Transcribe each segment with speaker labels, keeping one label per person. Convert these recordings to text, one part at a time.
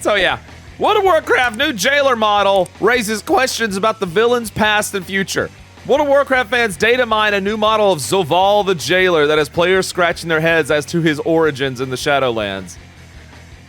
Speaker 1: So yeah, World of Warcraft new jailer model raises questions about the villain's past and future. World of Warcraft fans data mine a new model of Zoval the Jailer that has players scratching their heads as to his origins in the Shadowlands.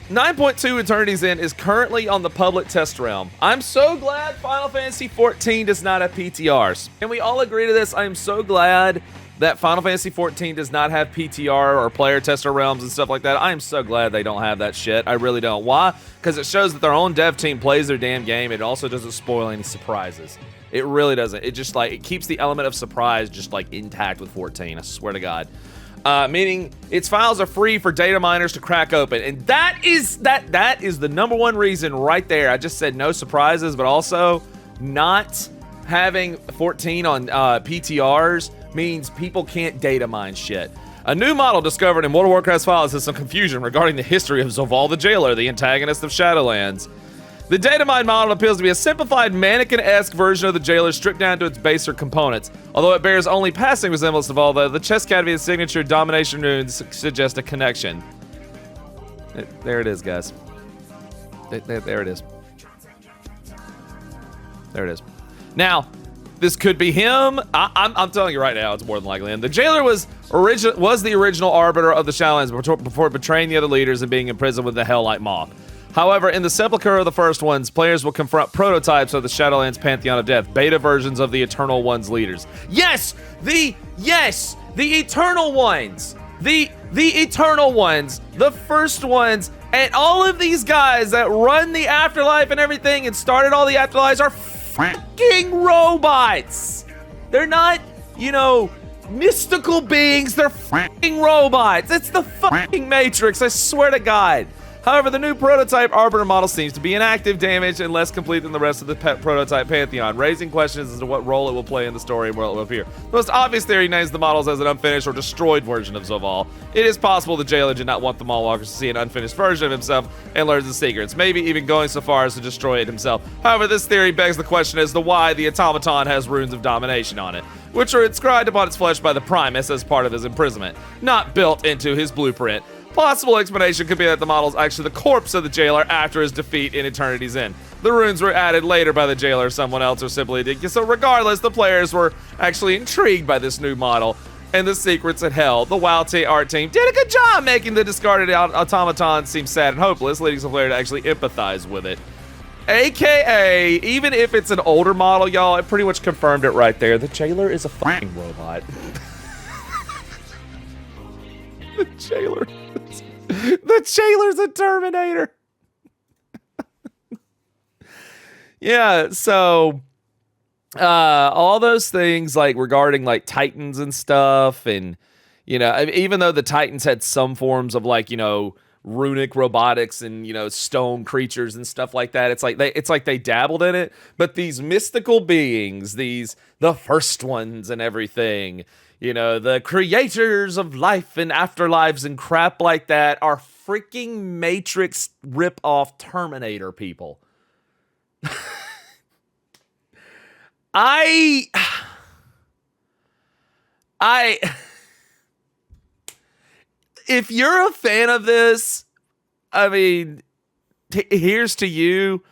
Speaker 1: 9.2 Eternity's End is currently on the public test realm. I'm so glad Final Fantasy XIV does not have PTRs. Can we all agree to this? I am so glad that Final Fantasy XIV does not have PTR or player tester realms and stuff like that. I am so glad they don't have that shit. I really don't. Why? Because it shows that their own dev team plays their damn game. It also doesn't spoil any surprises. It really doesn't. It just like, it keeps the element of surprise just like intact with 14. I swear to God. Meaning its files are free for data miners to crack open. And that is the number one reason right there. I just said no surprises, but also not having 14 on PTRs means people can't data mine shit. A new model discovered in World of Warcraft's files has some confusion regarding the history of Zoval the Jailer, the antagonist of Shadowlands. The data mine model appears to be a simplified mannequin-esque version of the jailer stripped down to its baser components. Although it bears only passing resemblance to Volva, the chest cavity and signature domination runes suggest a connection. There it is, guys. There it is. There it is. Now, this could be him. I'm telling you right now, it's more than likely him. The jailer was the original arbiter of the Shadowlands before betraying the other leaders and being imprisoned with the Hell-like Moth. However, in the sepulcher of the first ones, players will confront prototypes of the Shadowlands Pantheon of Death, beta versions of the Eternal One's leaders. Yes! The Eternal Ones! The Eternal Ones, the first ones, and all of these guys that run the afterlife and everything and started all the afterlives are fucking robots! They're not, mystical beings, they're fucking robots! It's the fucking Matrix, I swear to God! However, the new prototype Arbiter model seems to be inactive, damaged, and less complete than the rest of the prototype Pantheon, raising questions as to what role it will play in the story and where it will appear. The most obvious theory names the models as an unfinished or destroyed version of Zoval. It is possible the jailer did not want the Mallwalkers to see an unfinished version of himself and learn the secrets, maybe even going so far as to destroy it himself. However, this theory begs the question as to why the automaton has runes of domination on it, which are inscribed upon its flesh by the Primus as part of his imprisonment, not built into his blueprint. Possible explanation could be that the model is actually the corpse of the jailer after his defeat in Eternity's End. The runes were added later by the jailer or someone else, or simply did. So regardless, the players were actually intrigued by this new model and the secrets it held. The WoW art team did a good job making the discarded automaton seem sad and hopeless, leading some player to actually empathize with it. AKA, even if it's an older model, y'all, it pretty much confirmed it right there. The jailer is a fucking robot. The jailer. The jailer's a Terminator. Yeah, so all those things like regarding like Titans and stuff, and even though the Titans had some forms of like runic robotics and stone creatures and stuff like that, it's like they dabbled in it, but these mystical beings, the first ones and everything, the creators of life and afterlives and crap like that are freaking Matrix rip-off Terminator people. If you're a fan of this, I mean, here's to you.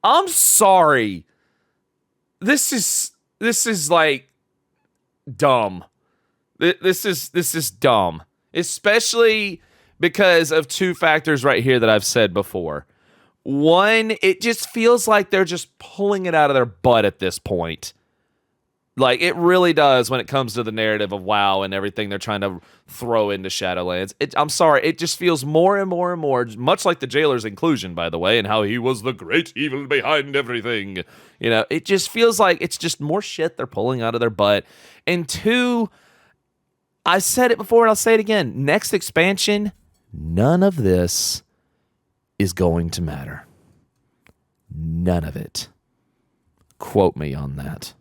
Speaker 1: I'm sorry. This is like dumb. This is dumb, especially because of two factors right here that I've said before. One, it just feels like they're just pulling it out of their butt at this point. Like, it really does when it comes to the narrative of WoW and everything they're trying to throw into Shadowlands. I'm sorry, it just feels more and more and more, much like the jailer's inclusion, by the way, and how he was the great evil behind everything. It just feels like it's just more shit they're pulling out of their butt. And two, I said it before and I'll say it again. Next expansion, none of this is going to matter. None of it. Quote me on that.